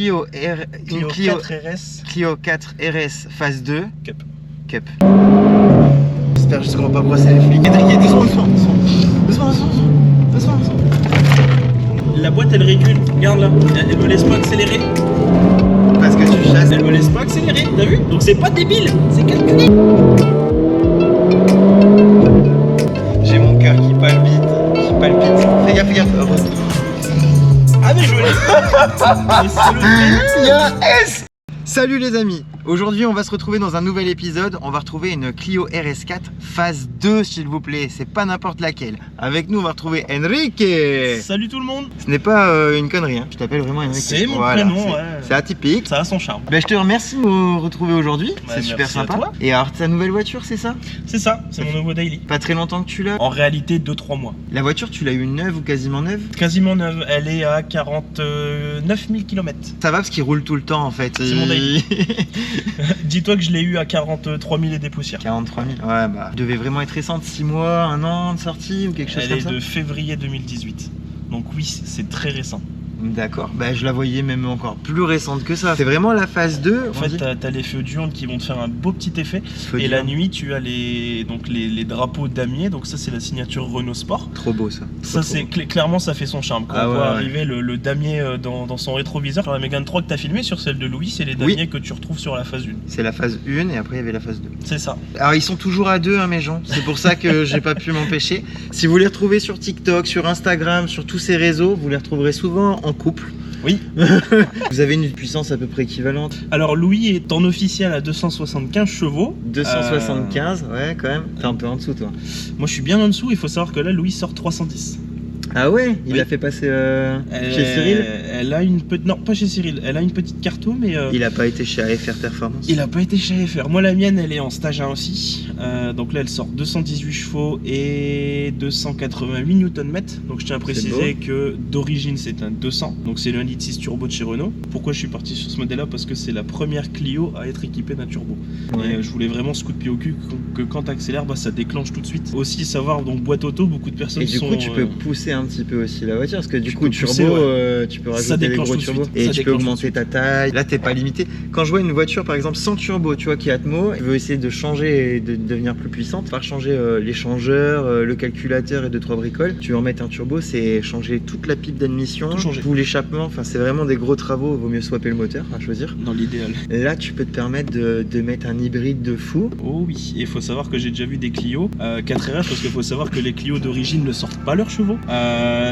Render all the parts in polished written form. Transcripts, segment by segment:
Clio 4 RS. Clio 4 RS phase 2 Cup. J'espère juste qu'on va pas brosser les flics. Doucement. La boîte elle régule, regarde là, elle me laisse pas accélérer. Parce que tu chasses. Elle me laisse pas accélérer, t'as vu? Donc c'est pas débile, c'est calculé. J'ai mon cœur qui palpite. Fais gaffe. Ah mais je l'ai. Mais c'est le prénom. Il y a un S. Salut les amis. Aujourd'hui on va se retrouver dans un nouvel épisode. On va retrouver une Clio RS4 phase 2 s'il vous plaît. C'est pas n'importe laquelle. Avec nous on va retrouver Enrique. Salut tout le monde. Ce n'est pas une connerie hein. Je t'appelle vraiment Enrique. C'est mon prénom, ouais. C'est atypique. Ça a son charme. Ben, je te remercie de nous retrouver aujourd'hui. C'est super merci à sympa. toi. Et alors ta nouvelle voiture c'est ça? C'est ça, c'est mon nouveau daily. Pas très longtemps que tu l'as? En réalité 2-3 mois. La voiture tu l'as eu neuve ou quasiment neuve? Quasiment neuve, elle est à 49 000 km. Ça va parce qu'il roule tout le temps en fait. C'est mon daily. Dis-toi que je l'ai eu à 43 000 et des poussières. 43 000, ouais bah. Devait vraiment être récente, 6 mois, 1 an de sortie ou quelque chose comme ça? Elle est de février 2018. Donc oui, c'est très récent. D'accord, bah je la voyais même encore plus récente que ça. C'est vraiment la phase 2. En fait, t'as les feux diurnes qui vont te faire un beau petit effet. Et la nuit, tu as les drapeaux damier. Donc ça, c'est la signature Renault Sport. Trop beau ça. Ça, c'est clairement, ça fait son charme. Quand on voit arriver le damier dans son rétroviseur. Sur la Mégane 3 que t'as filmé, sur celle de Louis, c'est les damiers que tu retrouves sur la phase 1. C'est la phase 1 et après il y avait la phase 2. C'est ça. Alors ils sont toujours à 2 hein, mes gens. C'est pour ça que j'ai pas pu m'empêcher. Si vous les retrouvez sur TikTok, sur Instagram, sur tous ces réseaux, vous les retrouverez souvent en couple. Oui. Vous avez une puissance à peu près équivalente? Alors Louis est en officiel à 275 chevaux. 275, ouais quand même. T'es un peu en dessous toi. Moi je suis bien en dessous, il faut savoir que là Louis sort 310. Ah ouais? Il a fait passer chez Cyril? Elle a une petite... Non, pas chez Cyril, elle a une petite carto mais... Il a pas été chez AFR Performance? Il a pas été chez AFR. Moi la mienne elle est en stage 1 aussi. Donc là elle sort 218 chevaux et 288 Nm. Donc je tiens à préciser que d'origine c'est un 200. Donc c'est le 1.6 turbo de chez Renault. Pourquoi je suis parti sur ce modèle là? Parce que c'est la première Clio à être équipée d'un turbo. Et je voulais vraiment ce coup de pied au cul que quand tu accélères, bah, ça déclenche tout de suite. Aussi savoir donc boîte auto, beaucoup de personnes sont... Et du coup tu peux pousser un petit peu aussi la voiture parce que du coup turbo pousser, tu peux rajouter les gros turbos et tu peux augmenter ta taille. Là t'es pas limité. Quand je vois une voiture par exemple sans turbo, tu vois qui est Atmo, je veux essayer de changer et de devenir plus puissante, faire changer l'échangeur, le calculateur et 2-3 bricoles. Tu veux en mettre un turbo, c'est changer toute la pipe d'admission, tout l'échappement, enfin c'est vraiment des gros travaux, il vaut mieux swapper le moteur à choisir. Dans l'idéal. Là tu peux te permettre de mettre un hybride de fou. Oh oui, et il faut savoir que j'ai déjà vu des Clio 4RS parce qu'il faut savoir que les Clio d'origine ne sortent pas leurs chevaux.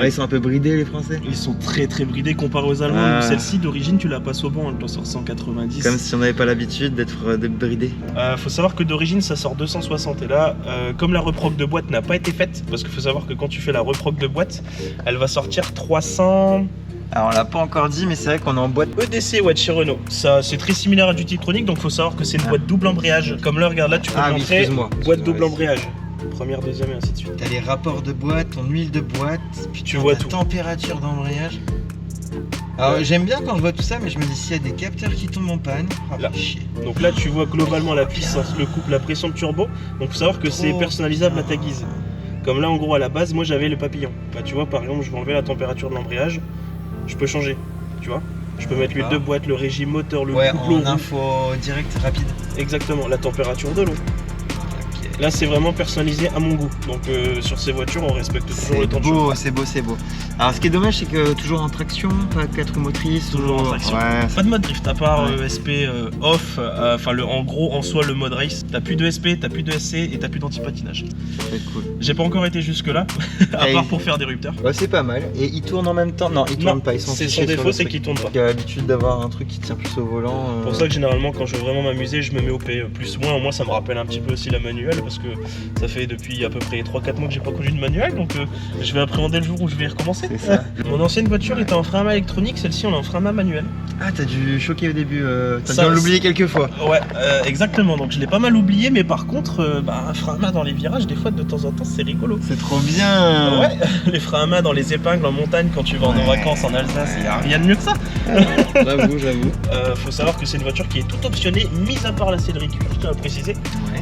Ils sont un peu bridés les Français. Ils sont très bridés comparé aux Allemands. Celle-ci d'origine tu la passes au banc, elle doit sortir 190. Comme si on n'avait pas l'habitude d'être bridé. Faut savoir que d'origine ça sort 260 et là comme la reproc de boîte n'a pas été faite, parce qu'il faut savoir que quand tu fais la reproc de boîte elle va sortir 300. Alors on l'a pas encore dit mais c'est vrai qu'on est en boîte EDC ouais, de chez Renault. Ça c'est très similaire à du Tiptronic, donc faut savoir que c'est une boîte double embrayage. Comme là regarde là tu peux montrer boîte double embrayage. Première, deuxième et ainsi de suite. T'as les rapports de boîte, ton huile de boîte, puis tu vois tout. Température d'embrayage. Alors j'aime bien quand je vois tout ça, mais je me dis s'il y a des capteurs qui tombent en panne. Là. Donc là tu vois globalement la puissance, le couple, la pression de turbo. Donc faut savoir que c'est personnalisable à ta guise. Comme là en gros à la base moi j'avais le papillon. Bah tu vois par exemple je vais enlever la température de l'embrayage, je peux changer, tu vois. Je peux mettre l'huile de boîte, le régime moteur, le couple en info direct rapide. Exactement, la température de l'eau. Là c'est vraiment personnalisé à mon goût, donc sur ces voitures on respecte toujours le temps de chauffe. C'est beau. Alors ce qui est dommage c'est que toujours en traction, pas 4 roues motrices. Toujours en traction, pas de mode drift à part SP off, enfin en gros en soi le mode race. T'as plus de SP, t'as plus de SC et t'as plus d'anti-patinage. C'est cool. J'ai pas encore été jusque là, à part pour faire des rupteurs. Ouais c'est pas mal, et ils tournent en même temps? Non ils tournent pas, ils sont c'est son défaut c'est qu'ils tournent pas. J'ai l'habitude d'avoir un truc qui tient plus au volant. Pour ça que généralement quand je veux vraiment m'amuser je me mets au P+. Moi ça me rappelle un petit peu aussi la manuelle parce que ça fait depuis à peu près 3-4 mois que j'ai pas conduit de manuel, donc je vais appréhender le jour où je vais y recommencer. C'est ça. Mon ancienne voiture était en frein à main électronique, celle-ci on est en frein à main manuel. Ah t'as dû choquer au début, t'as dû l'oublier quelques fois. Ouais exactement, donc je l'ai pas mal oublié, mais par contre frein à main dans les virages des fois de temps en temps c'est rigolo. C'est trop bien. Ouais, les freins à main dans les épingles en montagne quand tu vas en vacances en Alsace, il y a rien de mieux que ça. J'avoue. Faut savoir que c'est une voiture qui est toute optionnée, mis à part la sellerie cuir, je tiens à préciser.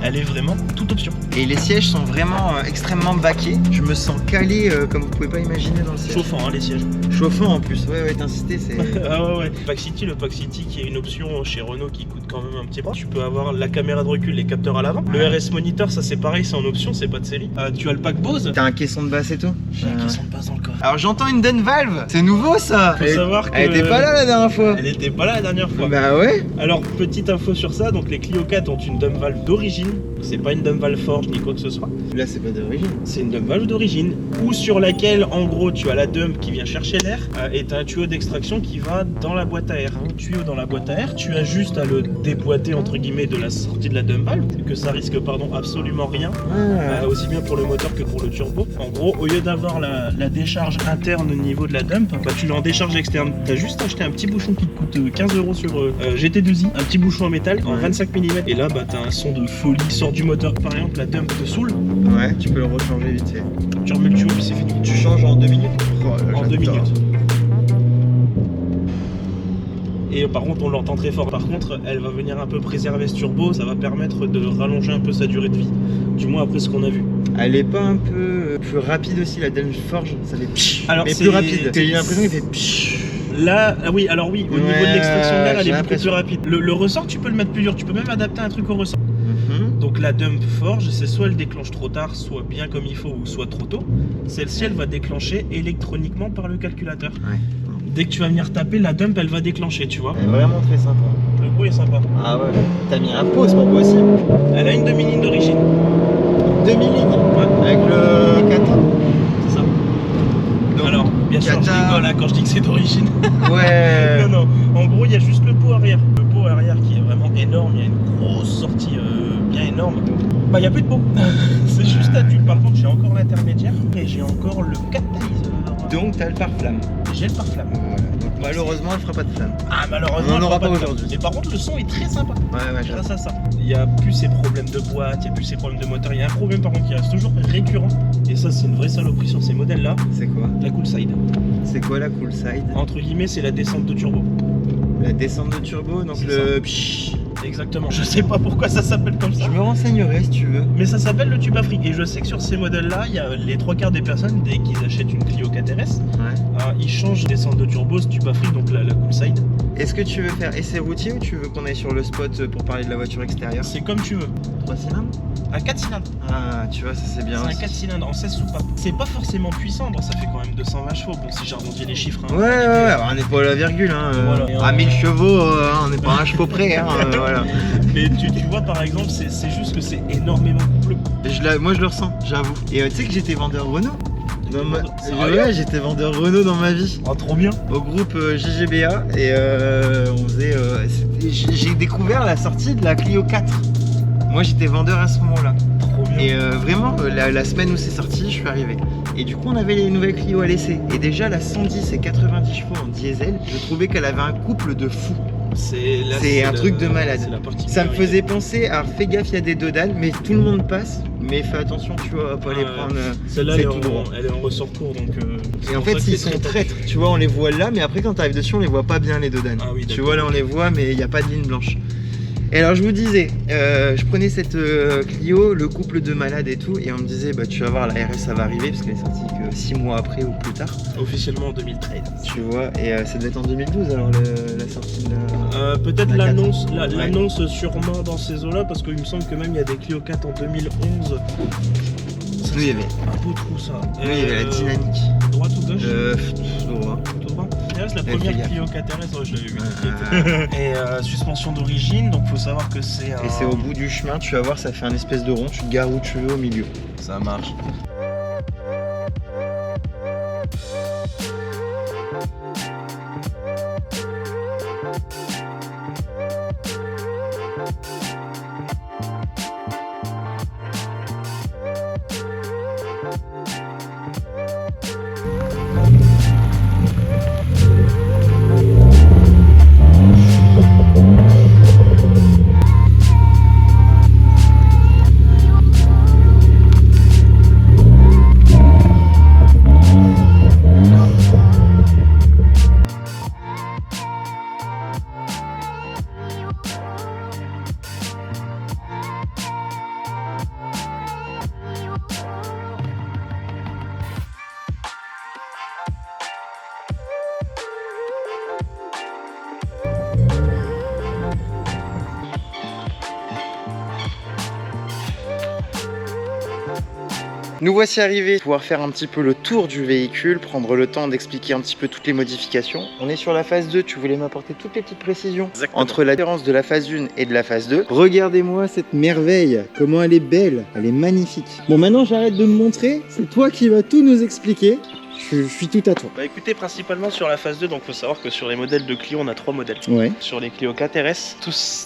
Elle est vraiment toute option. Et les sièges sont vraiment extrêmement baqués. Je me sens calé comme vous pouvez pas imaginer dans le siège. Chauffant, hein, les sièges. Chauffant en plus, ouais, t'insistais, c'est... Ah ouais. Pack City, le Pack City qui est une option chez Renault qui coûte quand même un petit peu. Tu peux avoir la caméra de recul, les capteurs à l'avant. Le RS Monitor, ça c'est pareil, c'est en option, c'est pas de série. Tu as le pack Bose. T'as un caisson de basse et tout? J'ai un caisson de basse dans le corps. Alors j'entends une Den Valve, c'est nouveau ça. Faut savoir que... Elle était pas là la dernière fois. Elle était pas là la dernière fois. Bah ouais. Alors petite info sur ça, donc les Clio 4 ont une dump valve d'origine. C'est pas une dump valve forge ni quoi que ce soit. Là c'est pas d'origine. C'est une dump valve d'origine, ou sur laquelle en gros tu as la dump qui vient chercher l'air et tu as un tuyau d'extraction qui va dans la boîte à air. Un tuyau dans la boîte à air, tu as juste à le déboîter entre guillemets de la sortie de la dump valve, que ça risque absolument rien, aussi bien pour le moteur que pour le turbo. En gros, au lieu d'avoir la décharge interne au niveau de la dump, bah, tu l'as en décharge externe. Tu as juste acheté un petit bouchon qui te coûte 15 € sur GT2i, un petit bouchon en métal en 25 mm, et là bah, tu as un son de folie, sort du moteur. Par exemple, la dump te saoule. Ouais, tu peux le rechanger vite fait. Tu remets le tuyau puis c'est fini. Tu changes en 2 minutes. En 2 minutes. Et par contre on l'entend très fort. Par contre elle va venir un peu préserver ce turbo, ça va permettre de rallonger un peu sa durée de vie. Du moins après ce qu'on a vu. Elle est pas un peu plus rapide aussi la Den Forge? Ça fait pshh, alors mais plus rapide. J'ai l'impression qu'il fait pshh. Là, oui, alors oui, au niveau de l'extraction d'air, elle est beaucoup plus rapide. Le ressort, tu peux le mettre plus dur, tu peux même adapter un truc au ressort. Donc la dump forge, c'est soit elle déclenche trop tard, soit bien comme il faut, ou soit trop tôt. Celle-ci, elle va déclencher électroniquement par le calculateur. Ouais. Dès que tu vas venir taper, la dump, elle va déclencher, tu vois. Elle est vraiment très sympa. Le bruit est sympa. Ah ouais. T'as mis un pot, c'est pas possible. Elle a une demi-ligne d'origine. Demi-ligne? Ouais. Avec le kata. C'est ça. Donc, alors, bien sûr, je rigole hein, quand je dis que c'est d'origine. Ouais. Non. En gros, il y a juste le pot arrière. Le pot arrière qui est vraiment énorme. Il y a une grosse sortie bien énorme. Bah, il n'y a plus de pot. C'est juste à tube. Par contre, j'ai encore l'intermédiaire et j'ai encore le catalyseur. Donc, t'as le pare-flamme. J'ai le pare-flamme. Voilà. Donc, malheureusement, elle fera pas de flamme. Ah, malheureusement, on n'en aura pas aujourd'hui. Mais par contre, le son est très sympa. Ouais, grâce à ça. Il n'y a plus ces problèmes de boîte, il n'y a plus ces problèmes de moteur. Il y a un problème par contre qui reste toujours récurrent. Et ça, c'est une vraie saloperie sur ces modèles-là. C'est quoi? La cool side. C'est quoi la cool side? Entre guillemets, c'est la descente de turbo. La descente de turbo, donc le pshhh. Exactement. Je sais pas pourquoi ça s'appelle comme ça. Je me renseignerai si tu veux. Mais ça s'appelle le tube Afrique. Et je sais que sur ces modèles-là, il y a les 3/4 des personnes, dès qu'ils achètent une Clio 4 RS, ils changent descente de turbo, ce tube Afrique, donc la cool side. Est-ce que tu veux faire essai routier ou tu veux qu'on aille sur le spot pour parler de la voiture extérieure? C'est comme tu veux. 3 cylindres? Un 4 cylindres. Ah, tu vois, ça c'est bien. C'est un 4 cylindres en 16 soupapes. C'est pas forcément puissant, bon, ça fait quand même 220 chevaux. Bon, si j'arrondis les chiffres. Hein, ouais, on n'est pas à la virgule. Hein, voilà. À 1000 chevaux, on n'est pas à un chevaux près. Hein, voilà. Mais tu vois, par exemple, c'est juste que c'est énormément coupleux. Moi, je le ressens, j'avoue. Et tu sais que j'étais vendeur Renault? Ouais, j'étais vendeur Renault dans ma vie. Oh, trop bien. Au groupe JGBA et on faisait. J'ai découvert la sortie de la Clio 4. Moi j'étais vendeur à ce moment-là. Trop bien. Et vraiment, la semaine où c'est sorti, je suis arrivé. Et du coup, on avait les nouvelles Clio à l'essai. Et déjà, la 110 et 90 chevaux en diesel, je trouvais qu'elle avait un couple de fou. C'est un truc de malade. Ça me faisait penser à fais gaffe, il y a des dodanes, mais tout le monde passe. Mais fais attention, tu vois, à pas les prendre. Celle-là, elle est en ressort court donc. Et en fait, ils sont traîtres. Tu vois, on les voit là, mais après, quand tu arrives dessus, on les voit pas bien les dodanes. Ah, oui, tu vois, là, on les voit, mais il n'y a pas de ligne blanche. Et alors je vous disais, je prenais cette Clio, le couple de malades et tout, et on me disait bah tu vas voir la RS ça va arriver parce qu'elle est sortie que 6 mois après ou plus tard. Officiellement en 2013. Tu vois, et ça devait être en 2012 alors la sortie de la... peut-être l'annonce, l'annonce sûrement dans ces eaux-là parce qu'il me semble que même il y a des Clio 4 en 2011. Nous il y avait un beau trou ça. Nous il y avait la dynamique. Droite ou gauche? Droit. Tout droit. C'est la première Clio 4 RS, je l'avais vu. Et suspension d'origine, donc faut savoir que c'est Et c'est au bout du chemin, tu vas voir, ça fait un espèce de rond, tu te gares où tu veux au milieu. Ça marche. Nous voici arrivés, pouvoir faire un petit peu le tour du véhicule, prendre le temps d'expliquer un petit peu toutes les modifications. On est sur la phase 2, tu voulais m'apporter toutes les petites précisions. Exactement. Entre la différence de la phase 1 et de la phase 2. Regardez-moi cette merveille, comment elle est belle, elle est magnifique. Bon, maintenant j'arrête de me montrer, c'est toi qui vas tout nous expliquer. Je suis tout à toi. Bah écoutez, principalement sur la phase 2, donc faut savoir que sur les modèles de Clio, on a 3 modèles. Ouais. Sur les Clio 4 RS,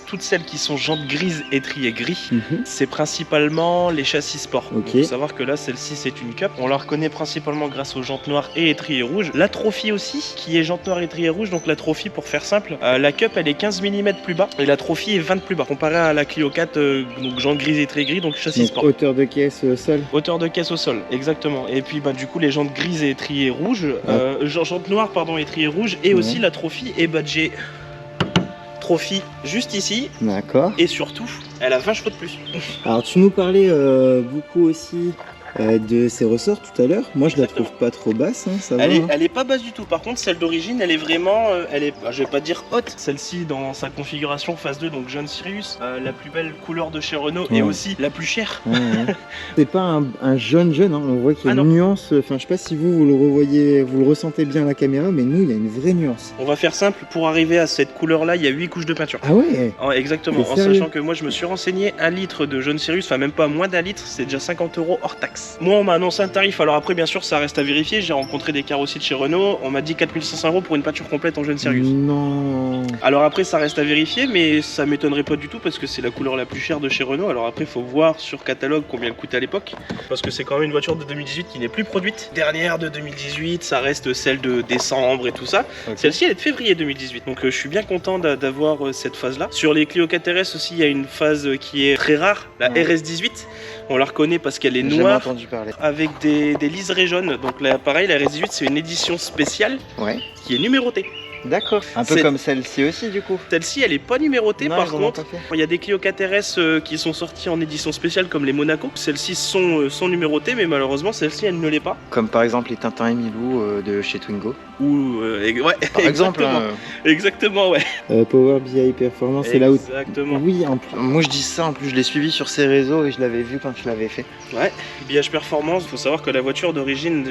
toutes celles qui sont jantes grises, étriées gris, Mhm. c'est principalement les châssis sport. Ok. Il faut savoir que là, celle-ci, c'est une Cup. On la reconnaît principalement grâce aux jantes noires et étriées rouges. La Trophy aussi, qui est jante noire, étriées rouges. Donc la Trophy, pour faire simple, la Cup, elle est 15 mm plus bas et la Trophy est 20 plus bas. Comparé à la Clio 4, donc jantes grises, étriées gris, donc châssis Donc, sport. hauteur de caisse sol. Hauteur de caisse au sol, exactement. Et puis bah du coup les jantes grises et étriées rouges, jantes noires pardon, étriées rouges, et aussi la Trophy est badgée Trophy juste ici. D'accord. Et surtout, elle a 20 chevaux de plus. Alors tu nous parlais beaucoup aussi de ses ressorts tout à l'heure. Moi je la trouve pas trop basse, hein, ça va. Elle est pas basse du tout. Par contre, celle d'origine, elle est vraiment, je vais pas dire haute. Celle-ci, dans sa configuration phase 2, donc Jeune Sirius, la plus belle couleur de chez Renault et aussi la plus chère. Ouais, ouais. C'est pas un jaune, hein. On voit qu'il y a Ah, une nuance. Enfin, je sais pas si vous le revoyez, vous le ressentez bien à la caméra, mais nous il y a une vraie nuance. On va faire simple, pour arriver à cette couleur-là, il y a 8 couches de peinture. Ah ouais. Exactement, C'est en sérieux? sachant que moi je me suis renseigné, 1 litre de Jeune Sirius, enfin même pas moins d'1 litre, c'est déjà 50 € hors taxe. Moi on m'a annoncé un tarif, alors après bien sûr ça reste à vérifier, j'ai rencontré des carrossiers de chez Renault, on m'a dit 4500 € pour une peinture complète en Jeune Sirius. Non. Alors après ça reste à vérifier, mais ça m'étonnerait pas du tout parce que c'est la couleur la plus chère de chez Renault. Alors après il faut voir sur catalogue combien elle coûtait à l'époque, parce que c'est quand même une voiture de 2018 qui n'est plus produite. Dernière de 2018, ça reste celle de décembre et tout ça. Okay. Celle-ci elle est de février 2018, donc je suis bien content d'avoir cette phase là. Sur les Clio 4 RS aussi il y a une phase qui est très rare, la RS18. On la reconnaît parce qu'elle est J'ai jamais noire entendu parler. avec des liserés jaunes. Donc là pareil, la RS18 c'est une édition spéciale Ouais. qui est numérotée. D'accord. Un peu comme celle-ci aussi du coup. Celle-ci elle est pas numérotée. Non, par ils en ont contre pas fait. il y a des Clio 4 RS qui sont sortis en édition spéciale comme les Monaco. Celles-ci sont numérotées, mais malheureusement celle-ci elle ne l'est pas. Comme par exemple les Tintin et Milou de chez Twingo. Ou ouais, Par exemple. exactement ouais. Power BI Performance, c'est là où. Exactement. Oui, moi je dis ça, en plus je l'ai suivi sur ses réseaux et je l'avais vu quand je l'avais fait. Ouais, BH Performance, faut savoir que la voiture d'origine,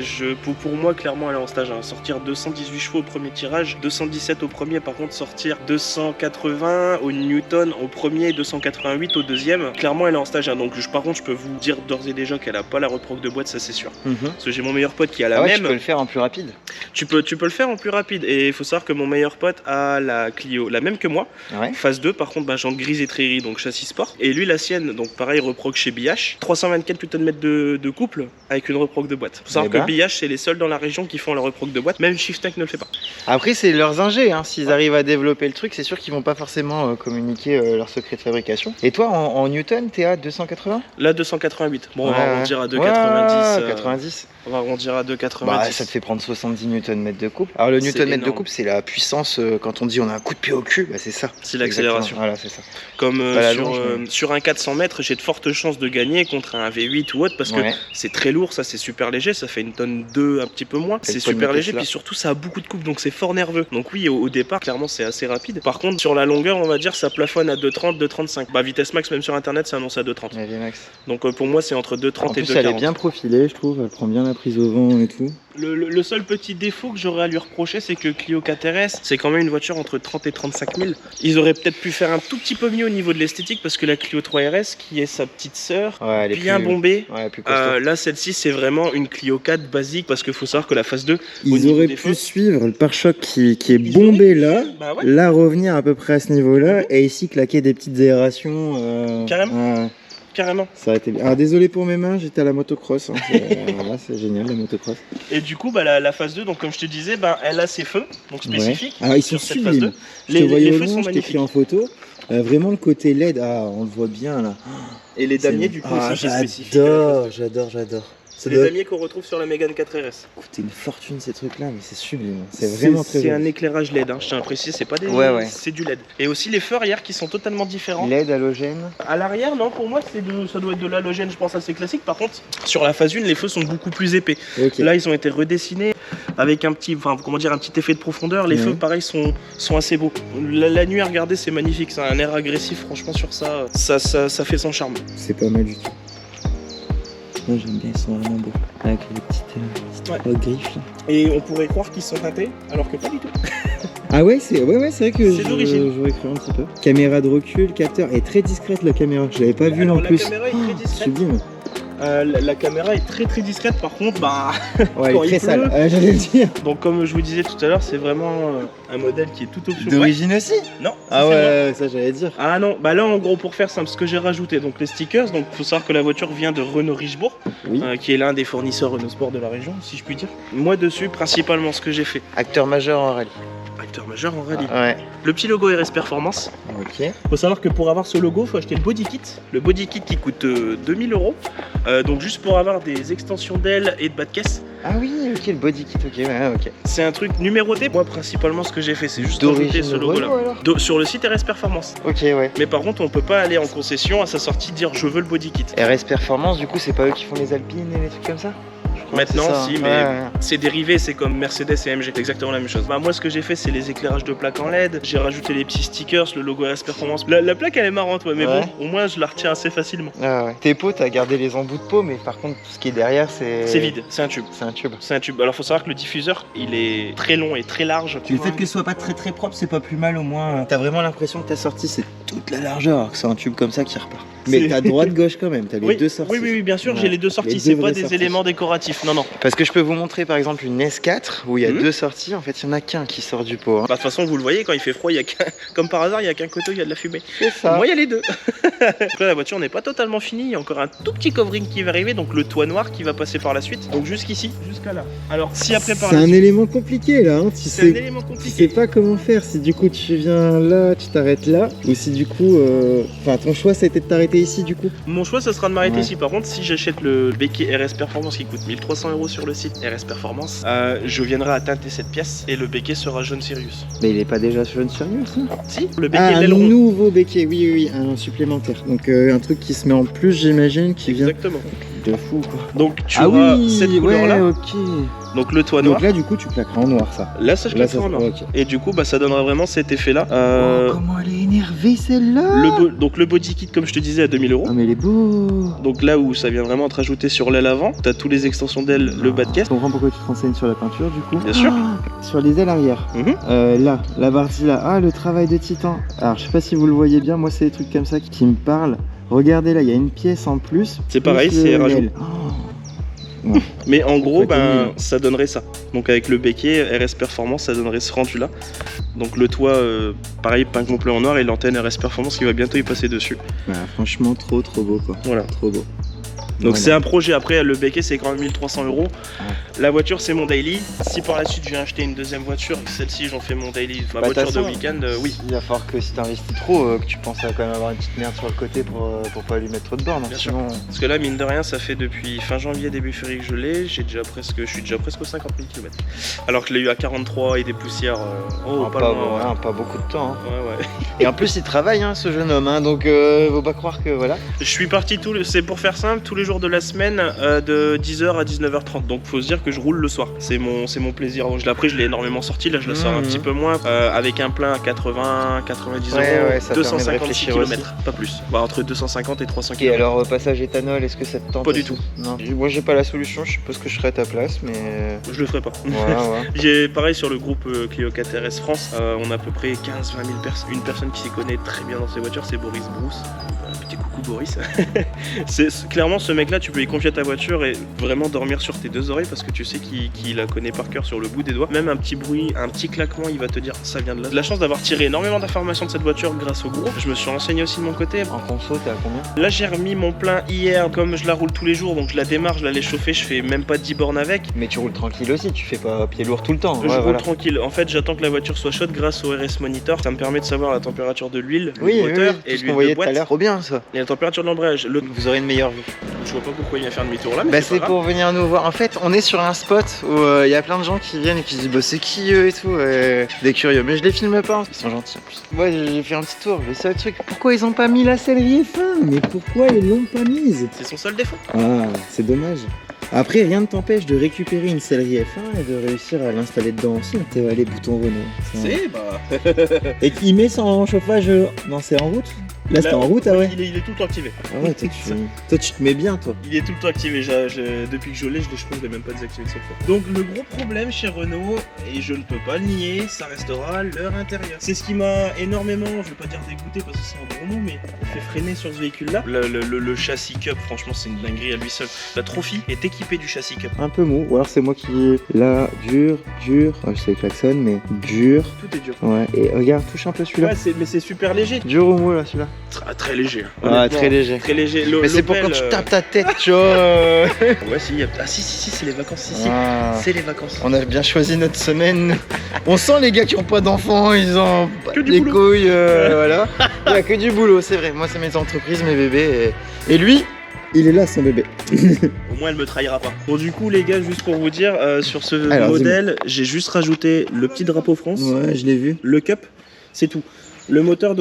pour moi clairement elle est en stage. Sortir 218 chevaux au premier tirage, 217 au premier, par contre sortir 280 au Newton au premier et 288 au deuxième, clairement elle est en stage. Donc par contre je peux vous dire d'ores et déjà qu'elle a pas la reproc de boîte, ça c'est sûr. Parce que j'ai mon meilleur pote qui a la même. Tu peux le faire en plus rapide. Tu peux le faire en plus rapide, et il faut savoir que mon meilleur pote a la Clio, la même que moi, phase 2, par contre jante grise et trérie, donc châssis sport, et lui la sienne, donc pareil reproc chez BH, 324 Nm de couple avec une reproc de boîte. Faut savoir que BH c'est les seuls dans la région qui font la reproc de boîte, même Shift-Tech ne le fait pas. Après c'est leurs ingés, hein. S'ils arrivent à développer le truc, c'est sûr qu'ils vont pas forcément communiquer leur secret de fabrication. Et toi en Newton, t'es à 280? Là 288, bon on va arrondir à 290. 90. On va arrondir à 2,90. Bah, ça te fait prendre 70 Nm de couple. Alors le Nm de couple, c'est la puissance, quand on dit on a un coup de pied au cul, bah, c'est ça. C'est l'accélération. Voilà, c'est ça. Comme sur un 400 mètres, j'ai de fortes chances de gagner contre un V8 ou autre, parce que c'est très lourd, ça c'est super léger, ça fait une tonne 2 un petit peu moins. C'est super léger, puis surtout ça a beaucoup de couple, donc c'est fort nerveux. Donc oui, au départ, clairement c'est assez rapide. Par contre, sur la longueur, on va dire, ça plafonne à 2,30, 2,35. Bah vitesse max, même sur internet, ça annonce à 2,30. Donc pour moi, c'est entre 2,30 et 2,40. Elle est bien profilée, je trouve, elle prend bien la prise au vent et tout. Le seul petit défaut que j'aurais à lui reprocher, c'est que Clio 4 RS, c'est quand même une voiture entre 30 et 35 000. Ils auraient peut-être pu faire un tout petit peu mieux au niveau de l'esthétique, parce que la Clio 3 RS, qui est sa petite sœur, bien bombée, là celle-ci c'est vraiment une Clio 4 basique, parce qu'il faut savoir que la phase 2, ils auraient pu suivre le pare-choc qui est bombé là, là revenir à peu près à ce niveau-là, et ici claquer des petites aérations. Carrément. Carrément. Ça a été bien. Ah, désolé pour mes mains, j'étais à la motocross. Hein. Là, c'est génial la motocross. Et du coup, la phase 2, donc comme je te disais, elle a ses feux, donc spécifiques. Alors ils sont sublimes. Les feux sont magnifiques. Je t'ai pris en photo. Vraiment le côté LED, on le voit bien là. Et les damiers du coup aussi spécifiques. J'adore. C'est les damiers qu'on retrouve sur la Mégane 4 RS. Coûter une fortune ces trucs-là, mais c'est sublime. C'est vraiment très joli. C'est un éclairage LED, hein. Je tiens à préciser, c'est pas des. C'est du LED. Et aussi les feux arrière qui sont totalement différents. LED, halogène. À l'arrière, non, pour moi, ça doit être de l'halogène, je pense, assez classique. Par contre, sur la phase 1, les feux sont beaucoup plus épais. Là, ils ont été redessinés avec un petit effet de profondeur. Les feux, pareil, sont assez beaux. La nuit à regarder, c'est magnifique. Ça a un air agressif, franchement, sur ça fait son charme. C'est pas mal du tout. Moi j'aime bien, ils sont vraiment beaux. Avec les petites griffes là. Et on pourrait croire qu'ils sont teintés, alors que pas du tout. Ah ouais, c'est vrai que c'est d'origine. J'aurais cru un petit peu. Caméra de recul, capteur, est très discrète la caméra, je l'avais pas vu en plus. La caméra est très discrète. Sublime. La caméra est très discrète, par contre, bah. Ouais, elle est très sale, j'allais le dire. Donc, comme je vous disais tout à l'heure, c'est vraiment un modèle qui est tout option. D'origine aussi? Non. Ah ouais, ça j'allais dire. Ah non, bah là en gros, pour faire simple, ce que j'ai rajouté, donc les stickers, donc faut savoir que la voiture vient de Renault Richebourg, oui. Qui est l'un des fournisseurs Renault Sport de la région, si je puis dire. Moi dessus, principalement, ce que j'ai fait. Acteur majeur en rallye. Acteur majeur en rallye. Ouais. Le petit logo RS Performance. Ok. Faut savoir que pour avoir ce logo, faut acheter le body kit. Le body kit qui coûte 2000 €. Donc juste pour avoir des extensions d'ailes et de bas de caisse. Ah oui, ok, le body kit, ok. C'est un truc numéroté. Moi, principalement, ce que j'ai fait, c'est juste rajouter ce logo-là. Sur le site RS Performance. Ok, ouais. Mais par contre, on peut pas aller en concession à sa sortie dire je veux le body kit. RS Performance, du coup, c'est pas eux qui font les Alpines et les trucs comme ça? Maintenant, ça, si, hein. mais ouais. c'est dérivé, c'est comme Mercedes et MG, c'est exactement la même chose. Bah, moi, ce que j'ai fait, c'est les éclairages de plaques en LED, j'ai rajouté les petits stickers, le logo RS Performance. La plaque, elle est marrante, ouais, mais bon, au moins, je la retiens assez facilement. Ah ouais. Tes pots, t'as gardé les embouts de peau, mais par contre, tout ce qui est derrière, c'est vide, c'est un tube. C'est un tube. C'est un tube. Alors, faut savoir que le diffuseur, il est très long et très large. Le fait que ce soit pas très propre, c'est pas plus mal, au moins. T'as vraiment l'impression que ta sortie, c'est toute la largeur, alors que c'est un tube comme ça qui repart. Mais t'as droite-gauche quand même, t'as les deux sorties. Oui, bien sûr, j'ai les deux sorties, c'est pas des éléments décoratifs, non. Parce que je peux vous montrer par exemple une S4 où il y a deux sorties, en fait il y en a qu'un qui sort du pot. Hein. Bah, de toute façon, vous le voyez, quand il fait froid, il y a comme par hasard, il y a qu'un côté, il y a de la fumée. C'est ça. Moi, il y a les deux. Donc là, la voiture n'est pas totalement finie, il y a encore un tout petit covering qui va arriver, donc le toit noir qui va passer par la suite. Donc jusqu'ici, jusqu'à là. Alors, si après par la suite. C'est un élément compliqué là, hein. C'est un élément compliqué. Tu sais pas comment faire, si du coup tu viens là, tu t'arrêtes là, ou si du coup. Enfin, ton choix ça a été de t'arrêter ici du coup. Mon choix, ça sera de m'arrêter ici. Par contre, si j'achète le béquet RS Performance qui coûte 1300 € sur le site RS Performance, je viendrai à teinter cette pièce et le béquet sera jaune Sirius. Mais il est pas déjà jaune Sirius hein? Si, le béquet un l'aileron. nouveau béquet, oui, un supplémentaire. Donc un truc qui se met en plus, j'imagine, qui vient. Exactement. De fou quoi. Donc tu auras cette couleur-là. Ouais, ok. Donc le toit noir. Donc là, du coup, tu claqueras en noir ça. Là, ça je claquerai en noir. Okay. Et du coup, bah, ça donnera vraiment cet effet-là. comment elle est énervée celle-là. Donc le body kit, comme je te disais, à 2000 €. Ah mais il est beau. Donc là où ça vient vraiment te rajouter sur l'aile avant, t'as tous les extensions d'aile, le bas de caisse. Je comprends pourquoi tu te renseignes sur la peinture du coup. Bien sûr. Sur les ailes arrière. Là, la partie là. Ah, le travail de titan. Alors, je sais pas si vous le voyez bien, moi c'est des trucs comme ça qui me parlent. Regardez là, il y a une pièce en plus. C'est pareil, c'est rajouté. Ouais. Mais en gros, ça donnerait ça. Donc avec le béquet RS Performance, ça donnerait ce rendu là. Donc le toit, pareil, peint complet en noir et l'antenne RS Performance qui va bientôt y passer dessus. Franchement, trop beau quoi. Voilà. Trop beau. Donc c'est un projet. Après, le béquet c'est quand même 1300 €. La voiture c'est mon daily. Si par la suite je viens acheter une deuxième voiture, celle-ci j'en fais mon daily, ma voiture de week-end, oui. Il va falloir que si t'investis trop, que tu penses à quand même avoir une petite merde sur le côté pour pas lui mettre trop de bornes. Bien sûr. Parce que là, mine de rien, ça fait depuis fin janvier, début février que je l'ai. Je suis déjà presque aux 50 000 km. Alors que je l'ai eu à 43 et des poussières. Pas beaucoup de temps. Hein. Ouais. Et en plus, il travaille, hein, ce jeune homme. Hein, donc, faut pas croire que voilà. Je suis parti c'est pour faire simple, tous les jours de la semaine de 10h à 19h30. Donc, faut se dire que je roule le soir. C'est mon plaisir. Après, je l'ai énormément sorti. Là, je la sors un petit peu moins. Avec un plein à 80, 90 €, 256 km, pas plus. Bah, entre 250 et 300 km. Et alors, passage éthanol, est-ce que ça te tente? Pas du tout. Non. Moi, j'ai pas la solution. Je suppose que je serais à ta place, mais. Je le ferai pas. Voilà. J'ai pareil sur le groupe Clio 4 RS France. On a à peu près 15-20 000 personnes. Une personne qui s'y connaît très bien dans ces voitures, c'est Boris Brousse. Petit coucou Boris. Clairement, ce mec-là, tu peux lui confier ta voiture et vraiment dormir sur tes deux oreilles parce que tu sais qu'il la connaît par cœur sur le bout des doigts. Même un petit bruit, un petit claquement, il va te dire ça vient de là. J'ai la chance d'avoir tiré énormément d'informations de cette voiture grâce au groupe. Je me suis renseigné aussi de mon côté. En conso, t'es à combien? Là, j'ai remis mon plein hier. Comme je la roule tous les jours, donc je la démarre, je la laisse chauffer, je fais même pas 10 bornes avec. Mais tu roules tranquille aussi, tu fais pas pied lourd tout le temps. Je roule tranquille. En fait, j'attends que la voiture soit chaude grâce au RS Monitor. Ça me permet de savoir la température de l'huile, du moteur et l'huile de boîte. Trop bien ça. Et la température de l'embrayage. Vous aurez une meilleure vue. Je vois pas pourquoi il vient faire demi-tour là. Mais c'est pour venir nous voir. En fait, on est sur un spot où il y a plein de gens qui viennent et qui se disent bah c'est qui eux et tout. Des curieux. Mais je les filme pas. Ils sont gentils en plus. Moi j'ai fait un petit tour. Le seul truc, pourquoi ils ont pas mis la sellerie F1? Mais pourquoi ils l'ont pas mise? C'est son seul défaut. Ah, c'est dommage. Après, rien ne t'empêche de récupérer une sellerie F1 et de réussir à l'installer dedans aussi. Tu vois les boutons Renault. C'est bah. Et qui met son chauffage. Non, c'est en route? Là, c'était en route, ah ouais. Il est tout le temps activé. Ah ouais, toi, tu te mets bien, toi. Il est tout le temps activé. Depuis que je l'ai, je pense que je l'ai même pas désactivé cette fois. Donc, le gros problème chez Renault, et je ne peux pas le nier, ça restera leur intérieur. C'est ce qui m'a énormément, je vais pas dire dégoûté parce que c'est un gros mot, mais fait freiner sur ce véhicule-là. Le châssis Cup, franchement, c'est une dinguerie à lui seul. La Trophy est équipée du châssis Cup. Un peu mou, ou alors c'est moi qui là, dur. Je sais klaxon, mais dur. Tout est dur. Ouais, et regarde, touche un peu celui-là. Ouais, mais c'est super léger. Dur ou mou là, celui-là? Très léger. Ah, très léger. Très léger. Mais c'est pour quand tu tapes ta tête, tu vois. Ouais, si, si, c'est les vacances. Si. C'est les vacances. On a bien choisi notre semaine. On sent les gars qui ont pas d'enfants, ils ont que du des boulot. Couilles, voilà. Il y a que du boulot, c'est vrai. Moi, c'est mes entreprises, mes bébés. Et lui, il est là, son bébé. Au moins, elle me trahira pas. Bon, du coup, les gars, juste pour vous dire, sur ce modèle, j'ai juste rajouté le petit drapeau France. Ouais, je l'ai vu. Le Cup, c'est tout. Le moteur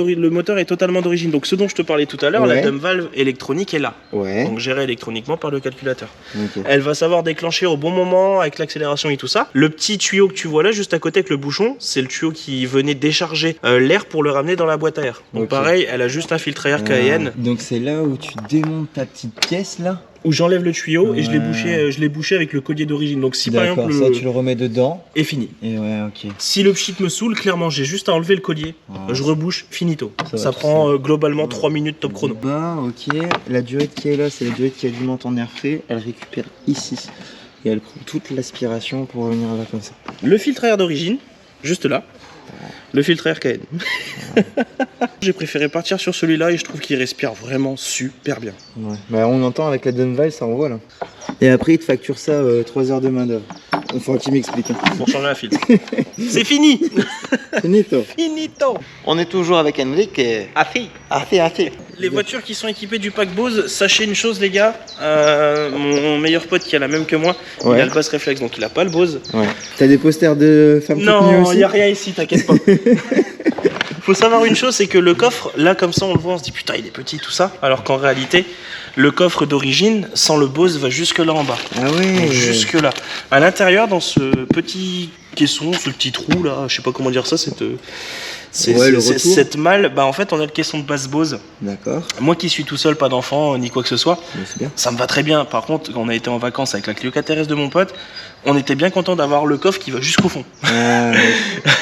est totalement d'origine. Donc, ce dont je te parlais tout à l'heure, la dump valve électronique est là. Ouais. Donc, gérée électroniquement par le calculateur. Okay. Elle va savoir déclencher au bon moment avec l'accélération et tout ça. Le petit tuyau que tu vois là, juste à côté avec le bouchon, c'est le tuyau qui venait décharger l'air pour le ramener dans la boîte à air. Donc, pareil, elle a juste un filtre à air KN. Donc, c'est là où tu démontes ta petite pièce là. Où j'enlève le tuyau et je l'ai bouché avec le collier d'origine. Donc si par exemple ça tu le remets dedans et fini. Et ouais, ok. Si le pchit me saoule, clairement j'ai juste à enlever le collier, je rebouche, finito. Ça prend globalement 3 minutes top chrono. Bah ok, la durite qui est là, c'est la durite qui alimente en air frais. Elle récupère ici et elle prend toute l'aspiration pour revenir là comme ça. Le filtre à air d'origine, juste là. Le filtre air KN. J'ai préféré partir sur celui-là et je trouve qu'il respire vraiment super bien. Ouais. Bah, on entend avec la Dunval, ça envoie là. Et après, il te facture ça 3 heures de main d'œuvre. Il faut qu'il m'explique. Pour changer la filtre. C'est fini. Finito. Finito. On est toujours avec Henrik et... Afi. Les voitures qui sont équipées du pack Bose, sachez une chose les gars, mon meilleur pote qui a la même que moi, il a le basse réflexe donc il a pas le Bose. Ouais. T'as des posters de femmes toutes nues aussi? Non, il n'y a rien ici, t'inquiète pas. Faut savoir une chose, c'est que le coffre, là comme ça on le voit, on se dit putain il est petit tout ça, alors qu'en réalité, le coffre d'origine, sans le Bose, va jusque là en bas. Ah ouais. Donc, jusque là. À l'intérieur, dans ce petit caisson, ce petit trou là, je sais pas comment dire ça, cette malle, bah en fait on a le caisson de basse Bose. D'accord. Moi qui suis tout seul, pas d'enfant ni quoi que ce soit, bien. Ça me va très bien. Par contre, quand on a été en vacances avec la Clio 4RS de mon pote, on était bien content d'avoir le coffre qui va jusqu'au fond.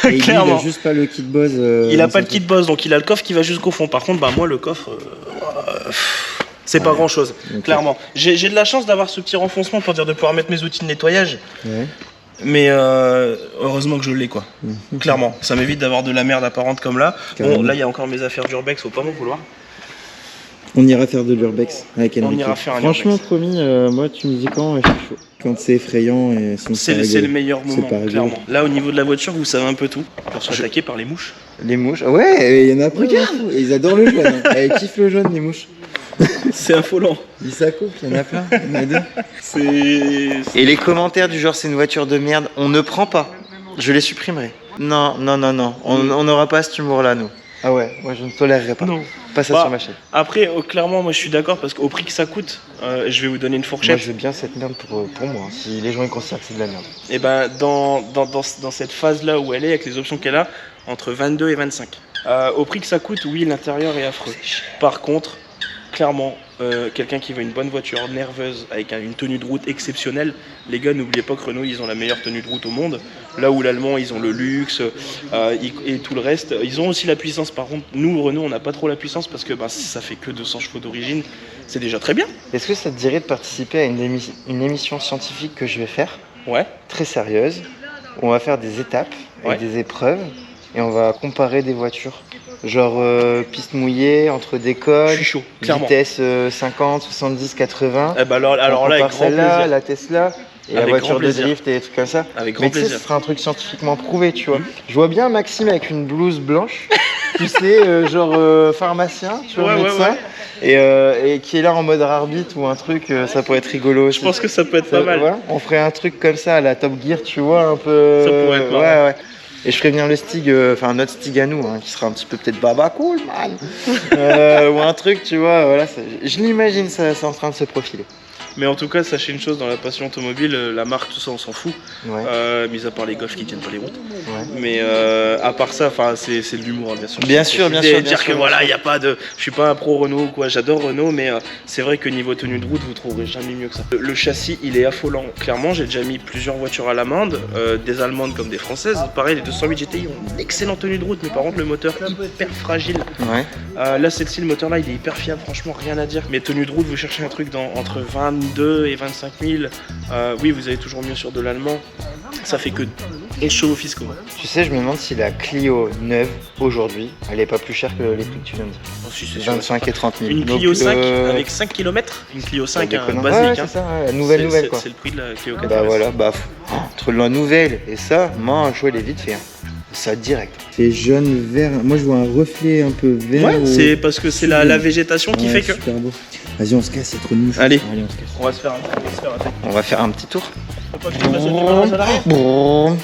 Et clairement. Il a juste pas le kit Bose. Il a pas le kit Bose, donc il a le coffre qui va jusqu'au fond. Par contre, bah moi le coffre, c'est pas grand chose, clairement. J'ai de la chance d'avoir ce petit renfoncement pour dire de pouvoir mettre mes outils de nettoyage. Ouais. Mais heureusement que je l'ai quoi. Clairement, ça m'évite d'avoir de la merde apparente comme là. Bon, là il y a encore mes affaires d'urbex, faut pas m'en vouloir. On ira faire de l'urbex avec Henrik. On ira faire un franchement urbex. Promis, moi tu me dis quand, je suis chaud. Quand c'est effrayant et c'est le meilleur moment, clairement. Là au niveau de la voiture, vous savez un peu tout. On se fait attaquer par les mouches. Les mouches, ouais, il y en a plein. Regarde, ils adorent le jaune. Hein. Elles kiffent le jaune, les mouches. C'est affolant. Ils s'accouplent, il y en a plein. Il y en a deux. Et les commentaires du genre c'est une voiture de merde, on ne prend pas. Je les supprimerai. Non. On n'aura pas cet humour-là, nous. Ah ouais, moi je ne tolérerai pas. Non. Pas ça sur ma chaîne. Après, clairement, moi je suis d'accord parce qu'au prix que ça coûte, je vais vous donner une fourchette. Moi je veux bien cette merde pour moi, si les gens ils considèrent que c'est de la merde. Et ben dans cette phase-là où elle est, avec les options qu'elle a, entre 22 et 25. Au prix que ça coûte, oui, l'intérieur est affreux. Par contre, clairement, quelqu'un qui veut une bonne voiture nerveuse avec une tenue de route exceptionnelle, les gars, n'oubliez pas que Renault, ils ont la meilleure tenue de route au monde. Là où l'Allemand, ils ont le luxe et tout le reste. Ils ont aussi la puissance. Par contre, nous, Renault, on n'a pas trop la puissance parce que ça fait que 200 chevaux d'origine. C'est déjà très bien. Est-ce que ça te dirait de participer à une émission scientifique que je vais faire? Ouais. Très sérieuse. On va faire des étapes avec des épreuves et on va comparer des voitures. Genre piste mouillée, entre des codes, je suis chaud, clairement. Vitesse 50, 70, 80. Eh ben alors là, avec grand plaisir. La Tesla et avec la voiture de drift et des trucs comme ça. Avec grand plaisir. Mais tu sais, ce sera un truc scientifiquement prouvé, tu vois. Je vois bien Maxime avec une blouse blanche, tu sais, genre pharmacien, tu vois, médecin. Et qui est là en mode arbitre ou un truc, ça pourrait être rigolo aussi. Je pense que ça peut être pas mal. Ouais, on ferait un truc comme ça à la Top Gear, tu vois, un peu. Ça pourrait être marrant. Ouais. Et je ferais venir le Stig, enfin notre Stig à nous, hein, qui sera un petit peu peut-être baba cool, man. Ou un truc, tu vois, voilà. Je l'imagine, ça c'est en train de se profiler. Mais en tout cas, sachez une chose, dans la passion automobile, la marque, tout ça, on s'en fout. Ouais. Mis à part les Golf qui tiennent pas les routes. Ouais. Mais à part ça, c'est de l'humour, bien sûr. Bien sûr, bien sûr. Dire que voilà, il y a pas de, je suis pas un pro Renault ou quoi. J'adore Renault, mais c'est vrai que niveau tenue de route, vous trouverez jamais mieux que ça. Le châssis, il est affolant. Clairement, j'ai déjà mis plusieurs voitures à l'amende, des allemandes comme des françaises. Pareil, les 208 GTI ont une excellente tenue de route, mais par contre le moteur hyper fragile. Ouais. Là, celle-ci, le moteur là, il est hyper fiable. Franchement, rien à dire. Mais tenue de route, vous cherchez un truc entre 22 et 25 000. Oui, vous avez toujours mieux sur de l'allemand. Ça fait que 11 chevaux fiscaux. Tu sais, je me demande si la Clio neuve aujourd'hui, elle est pas plus chère que les prix que tu viens de dire. Oh, si, 25 et 30 000. Une Clio 5 avec 5 km. Une Clio 5 basique. Ouais, c'est ça, la nouvelle quoi. C'est le prix de la Clio 4. Bah voilà, entre la nouvelle et ça, moi, un choix il est vite fait. Ça direct. C'est jaune, vert. Moi, je vois un reflet un peu vert. Ouais, c'est parce que c'est la végétation qui fait que. Super beau. Vas-y, on se casse, c'est trop de mouche. Allez, on se casse. On va se faire un tour. On va faire un petit tour. Faut pas que tu fasses le démarrage à l'arrière. Bon.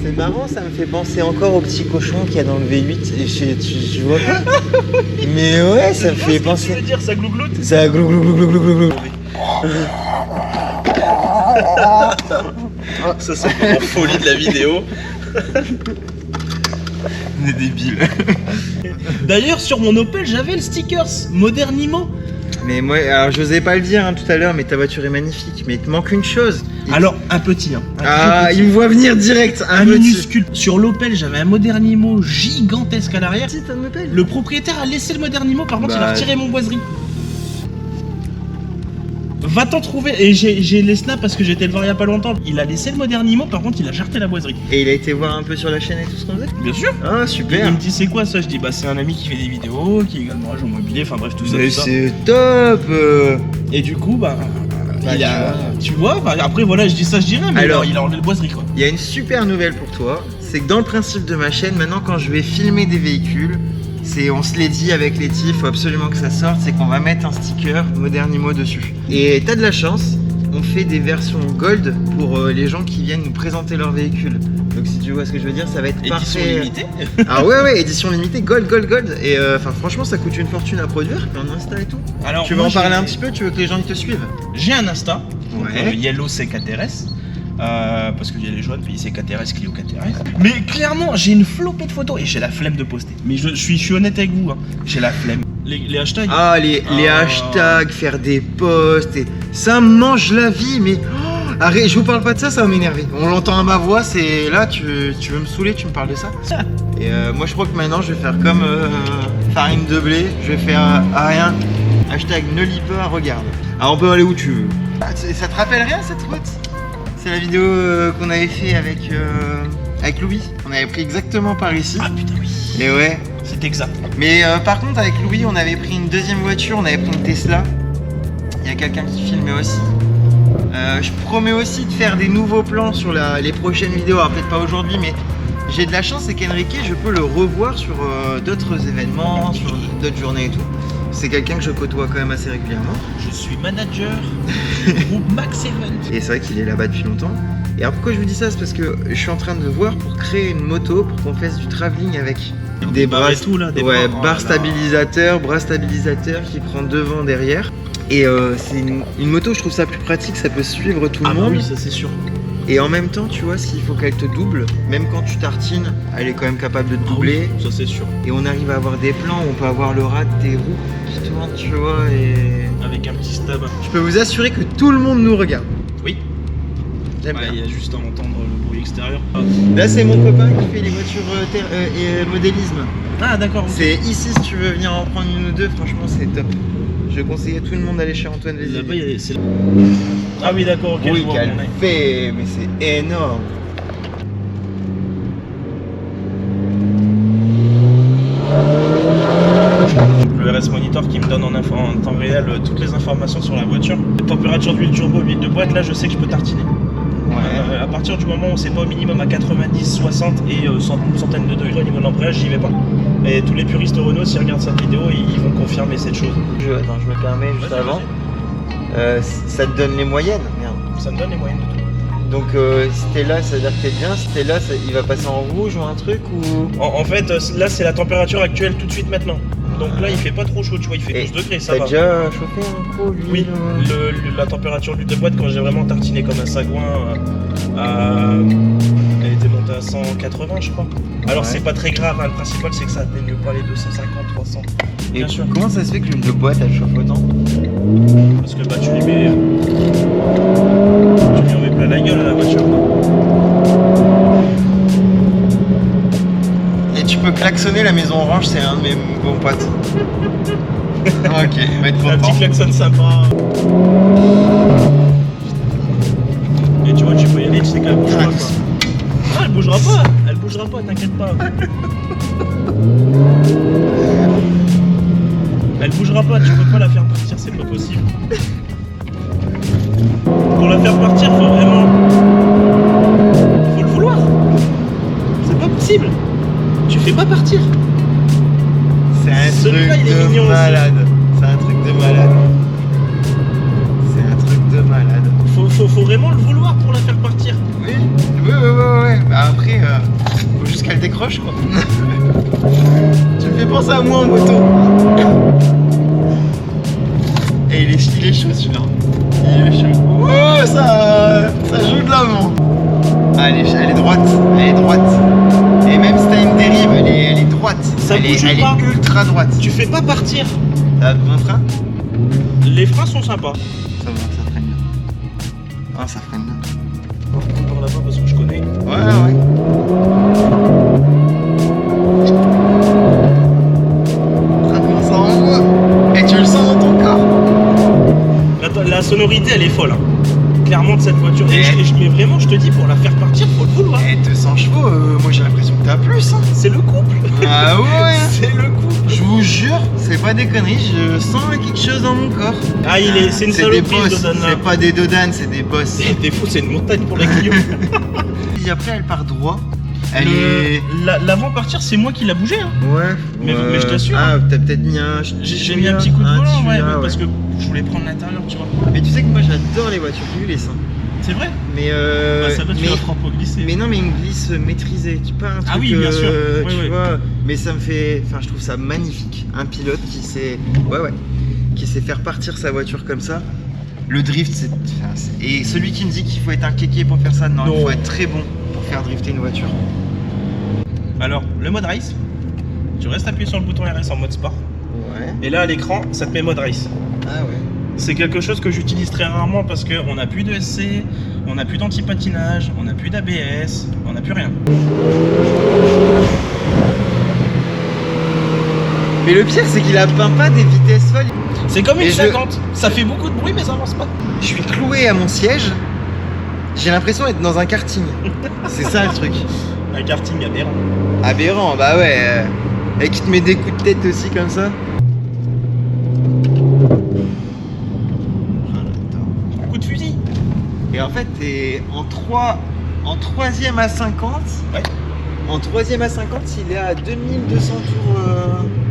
C'est marrant, ça me fait penser encore au petit cochon qu'il y a dans le V8. Et je vois pas. Mais ouais, ça me fait penser. Tu veux dire, ça glougloute. Ça glou. Ça, c'est vraiment folie de la vidéo. On est débiles. D'ailleurs, sur mon Opel, j'avais le stickers Modernimo. Mais moi, alors j'osais pas le dire tout à l'heure, mais ta voiture est magnifique. Mais il te manque une chose. Alors, un petit. Il me voit venir direct. Un minuscule. Sur l'Opel, j'avais un Modernimo gigantesque à l'arrière. Le propriétaire a laissé le Modernimo, par contre, il a retiré mon boiserie. Va t'en trouver. Et j'ai les snaps parce que j'étais le voir il y a pas longtemps. Il a laissé le Modernimo, par contre, il a jarté la boiserie. Et il a été voir un peu sur la chaîne et tout ce qu'on faisait. Bien sûr. Ah, super. Il me dit c'est quoi ça? Je dis c'est un ami qui fait des vidéos, qui est également agent immobilier, enfin bref, tout ça. Mais c'est top. Et du coup, tu vois, après voilà, je dis ça, je dirais, mais alors, il a enlevé le boiserie quoi. Il y a une super nouvelle pour toi, c'est que dans le principe de ma chaîne, maintenant quand je vais filmer des véhicules, on se l'est dit avec Letty, il faut absolument que ça sorte, c'est qu'on va mettre un sticker Modernimo dessus. Et t'as de la chance, on fait des versions gold pour les gens qui viennent nous présenter leur véhicule. Donc si tu vois ce que je veux dire, ça va être édition parfait. Limitée. Ah ouais, édition limitée, gold. Et franchement, ça coûte une fortune à produire, puis en Insta et tout. Alors, tu veux en parler un petit peu? Tu veux que les gens ils te suivent? J'ai un Insta, ouais. Yellow CKTRS. Parce qu'il y a les jaunes, puis c'est KTRS, Clio KTRS. Mais clairement, j'ai une flopée de photos et j'ai la flemme de poster. Mais je suis honnête avec vous, j'ai la flemme. Les hashtags. Ah, les hashtags, faire des posts, et ça me mange la vie, mais. Arrête, je vous parle pas de ça, ça va m'énerver. On l'entend à ma voix, c'est là, tu veux me saouler, tu me parles de ça. Et moi, je crois que maintenant, je vais faire comme Farine de blé, je vais faire rien. Hashtag ne lis pas, regarde. Alors, on peut aller où tu veux. Ça te rappelle rien cette route? C'est la vidéo qu'on avait fait avec Louis. On avait pris exactement par ici. Ah putain, oui. Et ouais. C'est exact. Mais par contre, avec Louis, on avait pris une deuxième voiture, on avait pris une Tesla. Il y a quelqu'un qui filmait aussi. Je promets aussi de faire des nouveaux plans sur les prochaines vidéos. Alors peut-être pas aujourd'hui, mais j'ai de la chance, c'est qu'Enrique, je peux le revoir sur d'autres événements, sur d'autres journées et tout. C'est quelqu'un que je côtoie quand même assez régulièrement. Je suis manager du groupe Max Event. Et c'est vrai qu'il est là-bas depuis longtemps. Et alors pourquoi je vous dis ça? C'est parce que je suis en train de voir pour créer une moto pour qu'on fasse du travelling avec des bras et tout là, des bras stabilisateurs, qui prend devant, derrière. Et c'est une moto, je trouve ça plus pratique, ça peut suivre tout le monde. Oui, ça c'est sûr. Et en même temps, tu vois, s'il faut qu'elle te double, même quand tu tartines, elle est quand même capable de te doubler. Oui, ça c'est sûr. Et on arrive à avoir des plans où on peut avoir le ras de tes roues qui tournent, tu vois, et... Avec un petit stab. Je peux vous assurer que tout le monde nous regarde. Oui. J'aime bien. Il y a juste à entendre le bruit extérieur. Là, c'est mon copain qui fait les voitures et modélisme. Ah d'accord. C'est ici, si tu veux venir en prendre une ou deux, franchement, c'est top. Je conseille à tout le monde d'aller chez Antoine Vézilier. Là-bas, il y a Ah oui, d'accord, ok. Oui, qu'elle fait, mais c'est énorme. Le RS Monitor qui me donne en temps réel toutes les informations sur la voiture. Température d'huile turbo, huile de boîte, là je sais que je peux tartiner. Ouais. À partir du moment où c'est pas au minimum à 90, 60 et une centaine de degrés au niveau de l'embrayage, j'y vais pas. Et tous les puristes Renault, s'ils regardent cette vidéo, ils vont confirmer cette chose. Attends, je me permets juste avant. Ça te donne les moyennes? Merde. Ça me donne les moyennes de tout. Donc si t'es là, ça veut dire que t'es bien. Si t'es là, il va passer en rouge ou un truc ou... En fait, là c'est la température actuelle tout de suite maintenant. Donc là il fait pas trop chaud, tu vois, il fait 12 degrés, ça va. T'as déjà chauffé un peu l'huile? Oui, la température du de boîte quand j'ai vraiment tartiné comme un sagouin, elle était montée à 180 je crois. Alors c'est pas très grave, hein, le principal c'est que ça atteigne pas les 250, 300. Et bien sûr. Comment ça se fait que l'huile de boîte elle chauffe autant? Parce que bah tu lui en mets plein la gueule à la voiture. Et tu peux klaxonner la maison orange, c'est un de mes bons potes. Ok, il va être content. Un petit klaxon sympa. Et tu vois, tu peux y aller, tu sais qu'elle bougera pas. Ah, elle bougera pas, t'inquiète pas. Elle bougera pas, tu peux pas la faire partir, c'est pas possible. Pour la faire partir, faut le vouloir. C'est pas possible. Tu fais pas partir. C'est un Celui-là, truc il est de mignon malade. C'est un truc de malade. C'est un truc de malade. Faut vraiment le vouloir pour la faire partir. Oui. Bah après, faut juste qu'elle décroche quoi. Tu me fais penser à moi en moto. Et il est chaud celui-là. Il est chaud. Oh, ça joue de l'avant. Ah, elle est droite. Elle est droite. Et même si t'as une dérive, elle est droite. Ça elle bouge est pas. ultra droite. Tu fais pas partir. T'as de bons freins? Les freins sont sympas. Ça va, ça freine bien. Ah, ça freine bien. On part là-bas parce que je connais. Ouais. Ça envoie. Et tu le sens dans ton corps. La sonorité, elle est folle. Hein. Clairement de cette voiture. Mais vraiment, je te dis, pour la faire partir, faut le vouloir. Et 200 chevaux, moi j'ai l'impression que t'as plus. Hein. C'est le couple. Ah ouais. C'est le couple. Je vous jure, c'est pas des conneries, je sens quelque chose dans mon corps. Ah, c'est une saloperie ce Dodane là. C'est pas des Dodanes, c'est des boss. T'es fou, c'est une montagne pour les Clio. Et après, elle part droit. L'avant partir, c'est moi qui l'a bougé. Hein. Ouais. Mais je t'assure. Ah, t'as peut-être mis un. J'ai mis un petit coup de volant, ouais, parce que je voulais prendre l'intérieur, tu vois. Mais tu sais que moi j'adore les voitures glisses. Hein. C'est vrai. Mais ça doit, tu la feras pas glisser. Mais non, mais une glisse maîtrisée, pas un truc. Ah oui, bien sûr. Tu vois. Mais ça me fait. Enfin, je trouve ça magnifique. Un pilote qui sait. Qui sait faire partir sa voiture comme ça. Le drift, c'est. Et celui qui me dit qu'il faut être un kéké pour faire ça, non, il faut être très bon pour faire drifter une voiture. Alors, le mode race, tu restes appuyé sur le bouton RS en mode sport. Ouais. Et là, à l'écran, ça te met mode race. Ah ouais. C'est quelque chose que j'utilise très rarement parce qu'on n'a plus de SC, on n'a plus d'anti-patinage, on n'a plus d'ABS, on n'a plus rien. Mais le pire, c'est qu'il a pas des vitesses folles. C'est comme une 50, ça fait beaucoup de bruit mais ça avance pas. Je suis cloué à mon siège, j'ai l'impression d'être dans un karting. C'est ça le truc. Un karting aberrant. Aberrant, bah ouais. Et qui te met des coups de tête aussi comme ça. Coup de fusil. Et en fait, t'es en 3ème à 50. Ouais. En 3ème à 50, il est à 2200 tours.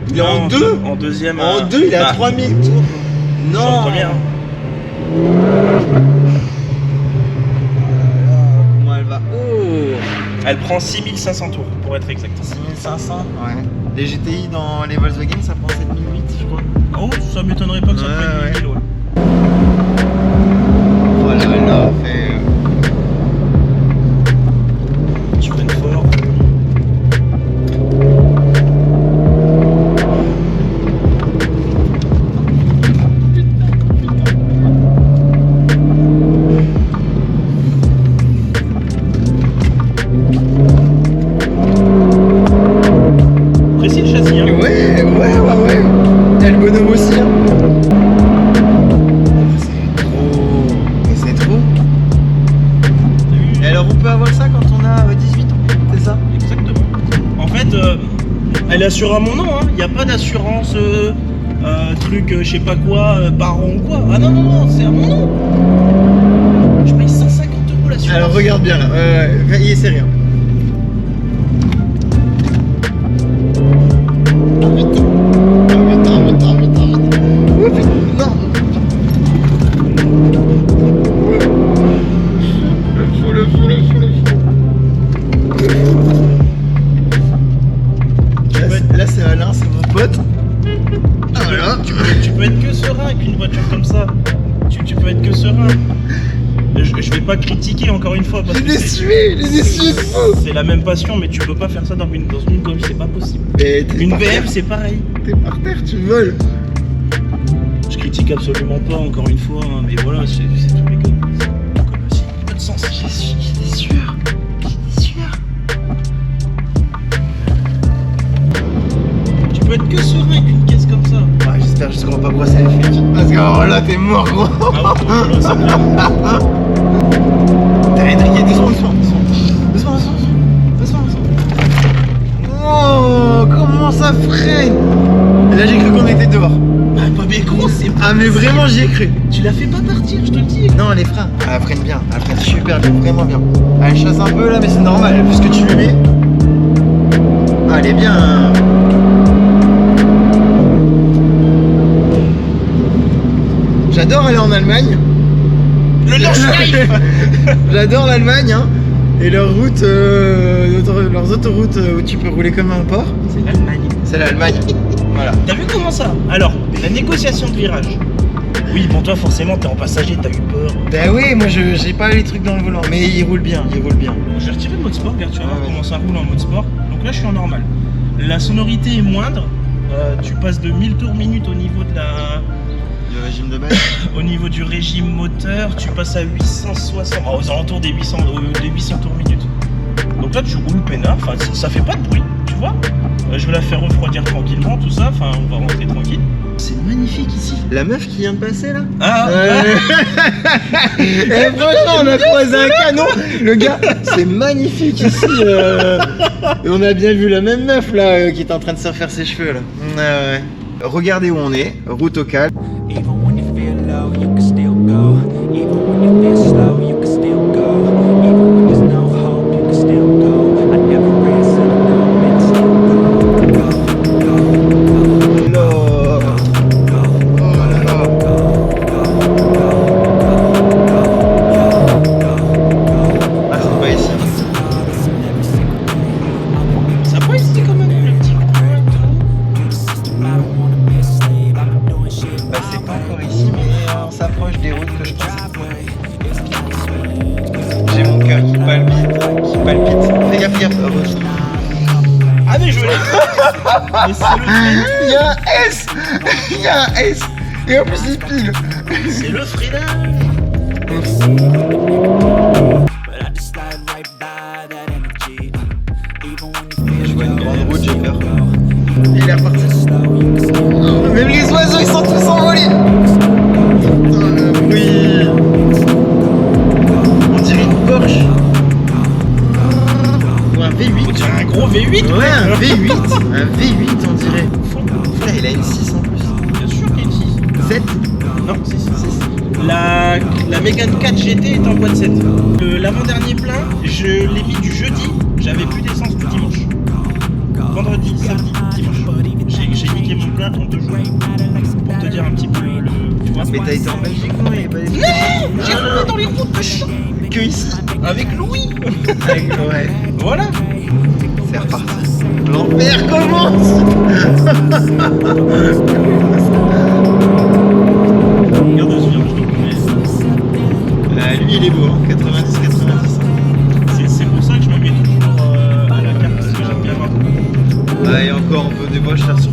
Il est non, en 2. En deuxième. En 2, il est à 3000 tours. Non. En première. Comment elle va? Oh. Elle prend 6500 tours pour être exact. 6500. Ouais. Les GTI dans les Volkswagen, ça prend 7008, je crois. Oh, ça m'étonnerait pas que ça prenne 8000, ouais. Voilà, là, fait. Tu prennes fort. Précis le châssis, hein. Ouais. T'as le bonhomme aussi, hein. C'est trop. Et alors on peut avoir ça quand on a 18 ans, c'est ça? Exactement. En fait, elle assure à mon nom, hein. Il n'y a pas d'assurance, truc, je sais pas quoi, parent ou quoi. Ah non, c'est à mon nom. Je paye 150 € l'assurance. Alors regarde bien là, c'est rien. voilà. Tu peux être que serein avec une voiture comme ça. Tu peux être que serein. Je vais pas critiquer encore une fois parce que c'est la même passion, mais tu peux pas faire ça dans une Golf, c'est pas possible. Une BM c'est pareil. T'es par terre, tu voles. Je critique absolument pas encore une fois, hein, mais voilà, c'est tous les gars. Comme aussi, pas de sens. J'étais sûr. Tu peux être que serein avec une caisse comme ça. Ouais, j'espère juste qu'on va pas brosser les flics. Parce que oh là, t'es mort, gros. Ah ouais, c'est clair. T'as étriqué, doucement. Oh, comment ça freine. Et là, j'ai cru qu'on était dehors. Ah, pas bien con, c'est pas. Ah, mais vraiment, j'y ai cru. Tu la fais pas partir, je te le dis. Non, les freins, elle freine bien. Elle freine super bien, vraiment bien. Elle chasse un peu là, mais c'est normal, vu ce que tu lui mets. Ah, elle est bien. Hein. J'adore aller en Allemagne. Le Nordschleife. J'adore l'Allemagne, hein. Et leurs routes, leurs autoroutes où tu peux rouler comme un porc. C'est l'Allemagne. C'est l'Allemagne. Voilà. T'as vu comment ça? Alors, la négociation de virage. Oui, bon, toi, forcément, t'es en passager, t'as eu peur. Ben oui, moi j'ai pas les trucs dans le volant, mais il roule bien, Je vais retirer le mode sport, regarde, tu vas voir ouais. comment ça roule en mode sport. Donc là, je suis en normal. La sonorité est moindre. Tu passes de 1000 tours minute au niveau de la. Le régime de base. Au niveau du régime moteur, tu passes à 860, aux alentours des 800 tours minute. Donc là, tu roules peinard, enfin, ça fait pas de bruit, tu vois. Je vais la faire refroidir tranquillement, tout ça, enfin, on va rentrer tranquille. C'est magnifique ici. La meuf qui vient de passer là. Ah Et franchement, on a croisé un canon. Le gars, c'est magnifique ici. Et on a bien vu la même meuf là qui est en train de se refaire ses cheveux là. Ouais. Regardez où on est, route au calme. Even when you feel low, you can still go. Even when you feel slow, you can still go. Even when there's no hope, you can still go. I never answer to no, man, I still go. Ah, c'est pas ici. Ça peut ici quand même, le petit. Bah, c'est pas encore ici, mais on s'approche des routes que je pense. J'ai mon cœur qui palpite. Fais gaffe. Ah mais je l'ai. Mais c'est le Il y a un S. Et en plus il pile. C'est le freinage. But I just slide right by that energy. Even when you feel Je vois une grande route, j'ai peur. low, Il est reparti. slow, you can still Même les oiseaux ils sont tous envolés. Putain le bruit. On dirait une Porsche. Ou un V8. On dirait un gros V8. Ouais, un V8. Un V8 on dirait. Là il a une 6 en plus. Bien sûr qu'il y a une 6. 7. Non, 6. La Mégane 4 GT est en boîte 7. L'avant-dernier plein, je l'ai mis du jeudi, j'avais plus d'essence du dimanche. Vendredi, samedi, dimanche. J'ai niqué mon plein en 2 jours. Pour te dire un petit peu tu vois. Mais t'as été en Belgique non? Il y avait pas des trucs Non, j'ai roulé dans les routes de champ que ici. avec Louis. Ouais. Voilà. C'est reparti. L'enfer commence. Regarde ce virage de Lui il est beau, hein. 90-90. C'est pour ça que je me mets toujours à la carte parce que j'aime bien voir. Et encore un peu de moche là sur.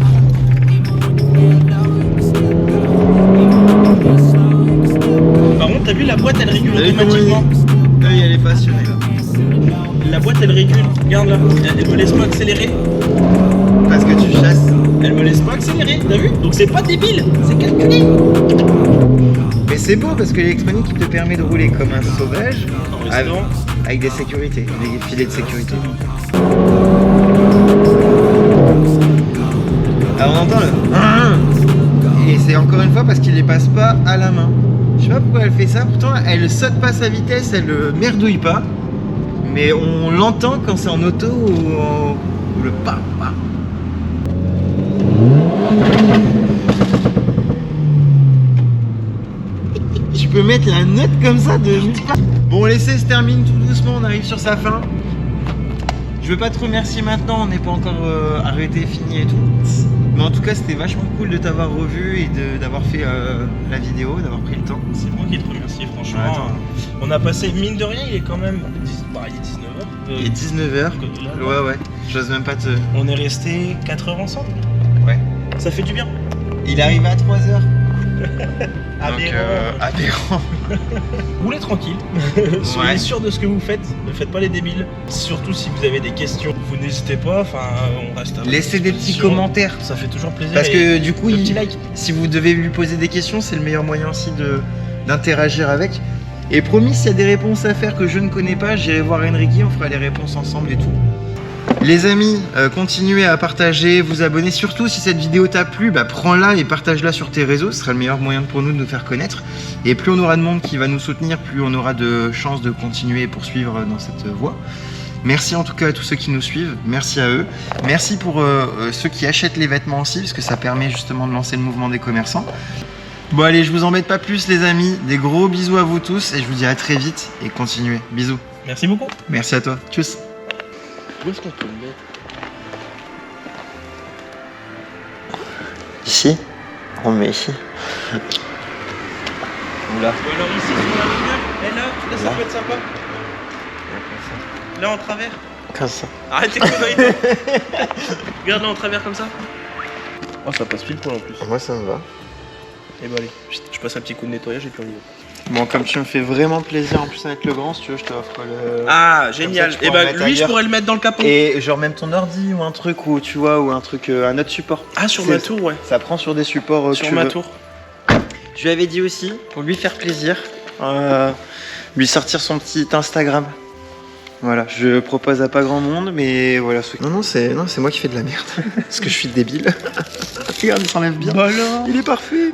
Par contre, t'as vu la boîte elle régule T'as vu comment automatiquement. L'œil elle est passionnée là. La boîte elle régule. Regarde là, elle me laisse pas accélérer. Parce que tu chasses. Elle me laisse pas accélérer, t'as vu? Donc c'est pas débile, c'est calculé. Mais c'est beau parce que l'électronique il te permet de rouler comme un sauvage En restant. avec des sécurités, des filets de sécurité. Alors on entend le et c'est encore une fois parce qu'il les passe pas à la main. Je sais pas pourquoi elle fait ça, pourtant elle saute pas sa vitesse, elle merdouille pas. Mais on l'entend quand c'est en auto ou le pa. Tu peux mettre la note comme ça de. Bon, l'essai se termine tout doucement, on arrive sur sa fin. Je veux pas te remercier maintenant, on n'est pas encore arrêté, fini et tout. Mais en tout cas, c'était vachement cool de t'avoir revu et d'avoir fait la vidéo, d'avoir pris le temps. C'est moi qui te remercie, franchement. Attends. On a passé, mine de rien, il est quand même. Il est 19h. Il est 19h. Ouais. J'ose même pas te. On est resté 4 heures ensemble. Ouais. Ça fait du bien. Il est arrivé à 3h. Aberrant. Roulez tranquille. Soyez sûr de ce que vous faites. Ne faites pas les débiles. Surtout si vous avez des questions, vous n'hésitez pas. Enfin, on reste à votre Laissez des petits disposition. commentaires. Ça fait toujours plaisir. Parce que du coup, petit like. si vous devez lui poser des questions, c'est le meilleur moyen aussi d'interagir avec. Et promis, s'il y a des réponses à faire que je ne connais pas, j'irai voir Enrique, on fera les réponses ensemble et tout. Les amis, continuez à partager, vous abonner. Surtout si cette vidéo t'a plu, prends-la et partage-la sur tes réseaux. Ce sera le meilleur moyen pour nous de nous faire connaître. Et plus on aura de monde qui va nous soutenir, plus on aura de chances de continuer et poursuivre dans cette voie. Merci en tout cas à tous ceux qui nous suivent, merci à eux. Merci pour ceux qui achètent les vêtements aussi, parce que ça permet justement de lancer le mouvement des commerçants. Bon allez, je vous embête pas plus les amis. Des gros bisous à vous tous et je vous dis à très vite et continuez. Bisous. Merci beaucoup. Merci à toi. Tchuss. Où est-ce qu'on peut le mettre? Ici. On met ici. Oula. Alors ici sur la lumière, et là, ça peut être sympa. Là en travers. Comme ça. Arrête tes conneries. Regarde là en travers comme ça. Oh ça passe pile poil en plus. Moi ça me va. Et bah allez, je passe un petit coup de nettoyage et puis on y va. Bon, comme tu me fais vraiment plaisir en plus avec le grand, si tu veux, je te offre le. Ah, génial. Et bah lui, je pourrais le mettre dans le capot. Et genre même ton ordi ou un truc ou tu vois ou un truc, un autre support. Ah, sur ma tour, ouais. Ça prend sur des supports. Sur ma tour. Je lui avais dit aussi, pour lui faire plaisir, lui sortir son petit Instagram. Voilà, je propose à pas grand monde, mais voilà. Non, c'est moi qui fais de la merde. Parce que je suis débile. Regarde, il s'enlève bien. Bah alors. Il est parfait.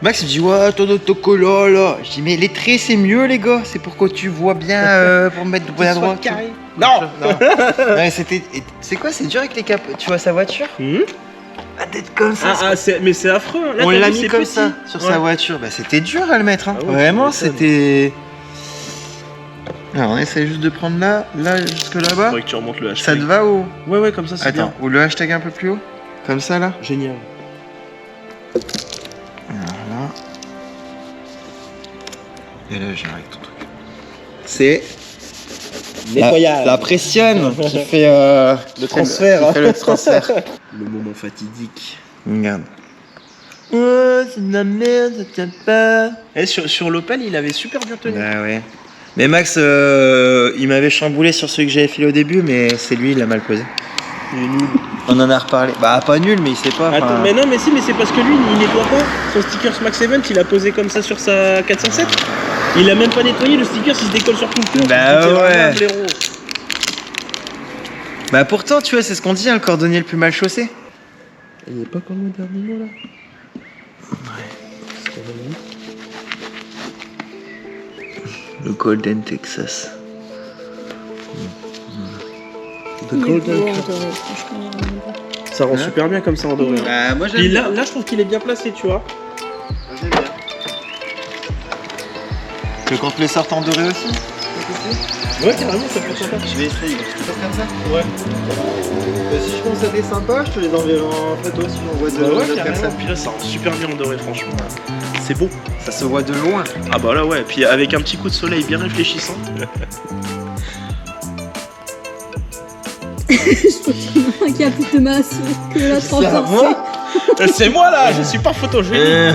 Max il me dit ouais ton autocollant là. Je dis mais les traits c'est mieux les gars, c'est pour que tu vois bien pour mettre de bon à droite. Carré. Non. Ouais, c'était. C'est quoi, c'est dur avec les capes. Tu vois sa voiture d'être comme ça. Mais c'est affreux. Là, on l'a mis comme petit. ça sur sa voiture. Bah c'était dur à le mettre. Hein. Ah ouais, vraiment c'était. Alors on essaie juste de prendre là jusque là-bas. Faudrait que tu remontes le hashtag. Ça te va ou? Ouais comme ça c'est bien. Attends, ou le hashtag un peu plus haut. Comme ça là. Génial. Voilà. Et là j'arrête ton truc. C'est nettoyage. La pressionne qui fait le transfert. Qui fait le transfert. Le moment fatidique. Regarde. Oh, c'est de la merde, ça tient pas. Et sur l'Opel, il avait super bien tenu. Bah ouais. Mais Max, il m'avait chamboulé sur celui que j'avais filé au début, mais c'est lui, il l'a mal posé. Il est nul. On en a reparlé. Bah pas nul, mais il sait pas. Attends, mais non, mais si, mais c'est parce que lui, il nettoie pas. Son sticker Max Event, il a posé comme ça sur sa 407. Il a même pas nettoyé, le sticker, il se décolle sur tout le tour. Bah ouais. Un blaireau. Bah pourtant, tu vois, c'est ce qu'on dit, hein, le cordonnier le plus mal chaussé. Il est pas comme le dernier mot là. Le Golden Texas. The Golden. Ça rend super bien comme ça en doré. Bah moi j'aime Et bien. là, je trouve qu'il est bien placé, tu vois. J'aime bien. Tu veux qu'on te les sorte en doré aussi? Ouais, carrément, ça peut être sympa. Je vais essayer. Tu peux faire ça? Ouais. Si je pense à des sympas, je te les enverrai en photo si on voit de Bah ouais, d'autres carrément. personnes. Puis là, ça rend super bien en doré, franchement. C'est beau. Ça se voit de loin. Ah bah là, ouais. Puis avec un petit coup de soleil bien réfléchissant. Je trouve qu'il y a plus de masse que la transversale. C'est moi là, je suis pas photogénique.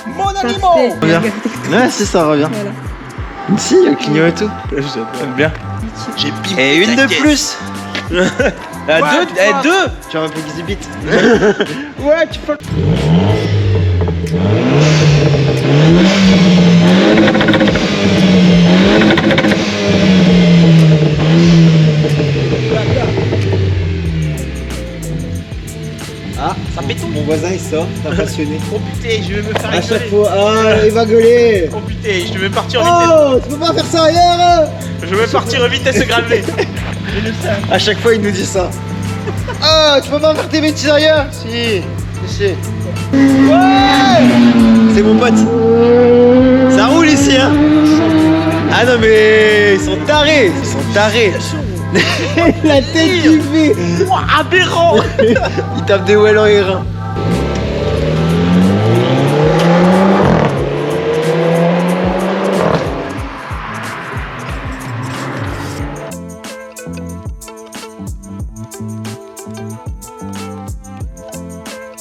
Mon animal. Reviens. Ouais, si ça revient. Voilà. Si, il y a le clignot et tout. J'aime bien. J'ai piqué. Et une de plus. Ah, deux. Tu as un peu exhibit. Ouais, tu peux. Ah, ça pétou. Mon voisin il sort, t'as passionné. Oh putain, je vais me faire À chaque rigoler. fois, ah, il va gueuler. Oh putain, je vais partir en vitesse. Oh, tu peux pas faire ça ailleurs. Je vais partir en vitesse gravée. À chaque fois, il nous dit ça. Ah, tu peux pas faire tes bêtises ailleurs. Si, si. Ouais. C'est mon pote. Ça roule ici, hein. Ah non mais ils sont tarés. Ils sont tarés. La tête qu'il fait. Aberrant. Il tape des wheels en R1.